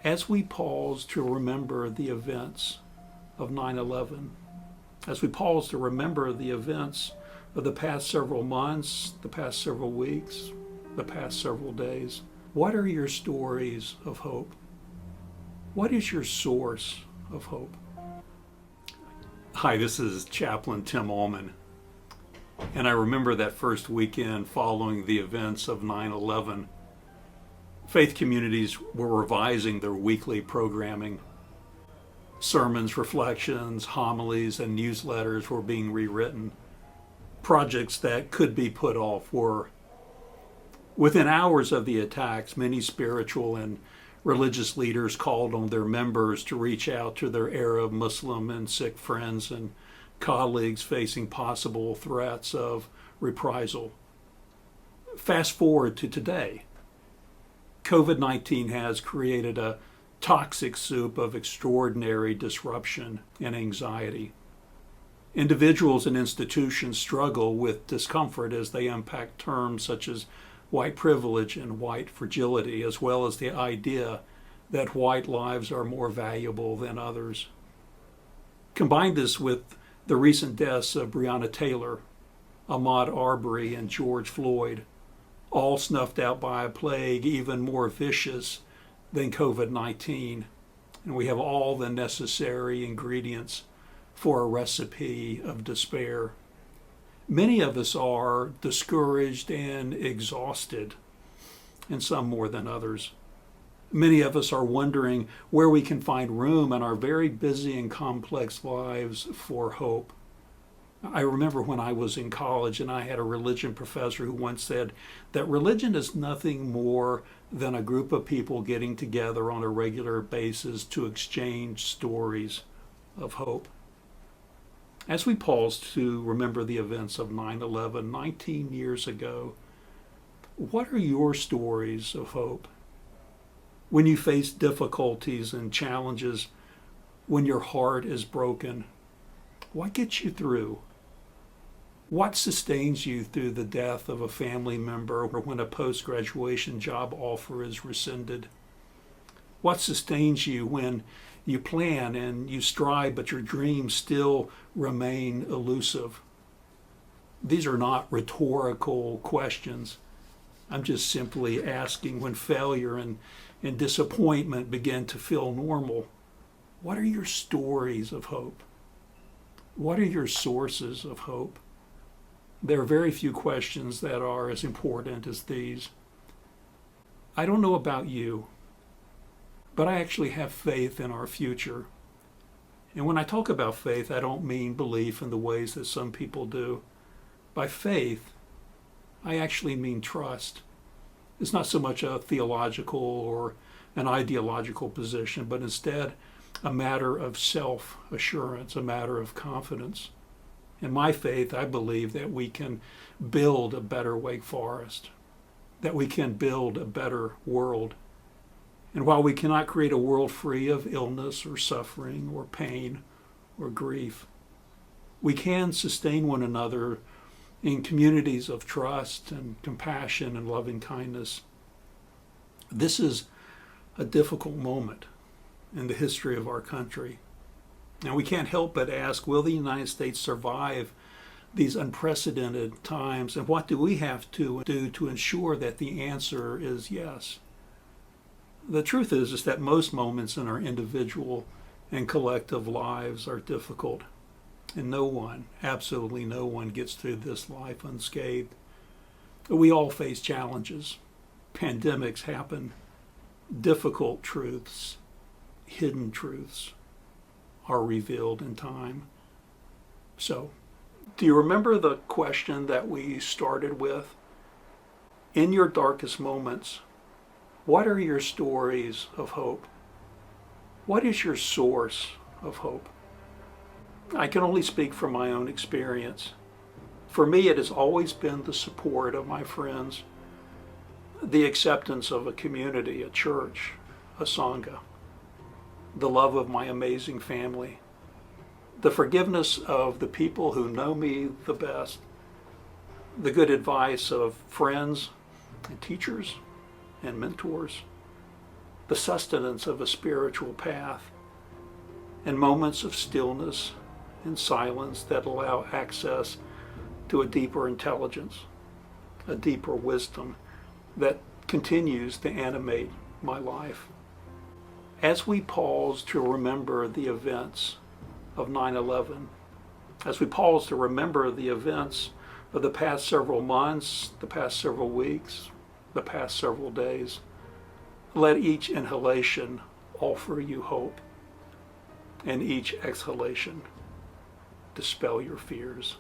As we pause to remember the events of 9/11, as we pause to remember the events of the past several months, the past several weeks, the past several days, what are your stories of hope? What is your source of hope? Hi, this is Chaplain Tim Auman. And I remember that first weekend following the events of 9/11. Faith communities were revising their weekly programming. Sermons, reflections, homilies, and newsletters were being rewritten. Projects that could be put off were. Within hours of the attacks, many spiritual and religious leaders called on their members to reach out to their Arab, Muslim, and Sikh friends and colleagues facing possible threats of reprisal. Fast forward to today. COVID-19 has created a toxic soup of extraordinary disruption and anxiety. Individuals and institutions struggle with discomfort as they unpack terms such as white privilege and white fragility, as well as the idea that white lives are more valuable than others. Combine this with the recent deaths of Breonna Taylor, Ahmaud Arbery, and George Floyd, all snuffed out by a plague even more vicious than COVID-19. And we have all the necessary ingredients for a recipe of despair. Many of us are discouraged and exhausted, and some more than others. Many of us are wondering where we can find room in our very busy and complex lives for hope. I remember when I was in college and I had a religion professor who once said that religion is nothing more than a group of people getting together on a regular basis to exchange stories of hope. As we pause to remember the events of 9/11, 19 years ago, what are your stories of hope? When you face difficulties and challenges, when your heart is broken, what gets you through? What sustains you through the death of a family member or when a post-graduation job offer is rescinded? What sustains you when you plan and you strive, but your dreams still remain elusive? These are not rhetorical questions. I'm just simply asking, when failure and disappointment begin to feel normal, what are your stories of hope? What are your sources of hope? There are very few questions that are as important as these. I don't know about you, but I actually have faith in our future. And when I talk about faith, I don't mean belief in the ways that some people do. By faith, I actually mean trust. It's not so much a theological or an ideological position, but instead a matter of self-assurance, a matter of confidence. In my faith, I believe that we can build a better Wake Forest, that we can build a better world. And while we cannot create a world free of illness or suffering or pain or grief, we can sustain one another in communities of trust and compassion and loving kindness. This is a difficult moment in the history of our country. And we can't help but ask, will the United States survive these unprecedented times? And what do we have to do to ensure that the answer is yes? The truth is that most moments in our individual and collective lives are difficult. And no one, absolutely no one, gets through this life unscathed. We all face challenges. Pandemics happen. Difficult truths, hidden truths are revealed in time. So, do you remember the question that we started with? In your darkest moments, what are your stories of hope? What is your source of hope? I can only speak from my own experience. For me, it has always been the support of my friends, the acceptance of a community, a church, a sangha, the love of my amazing family, the forgiveness of the people who know me the best, the good advice of friends and teachers and mentors, the sustenance of a spiritual path, and moments of stillness and silence that allow access to a deeper intelligence, a deeper wisdom that continues to animate my life. As we pause to remember the events of 9/11, as we pause to remember the events of the past several months, the past several weeks, the past several days, let each inhalation offer you hope, and each exhalation dispel your fears.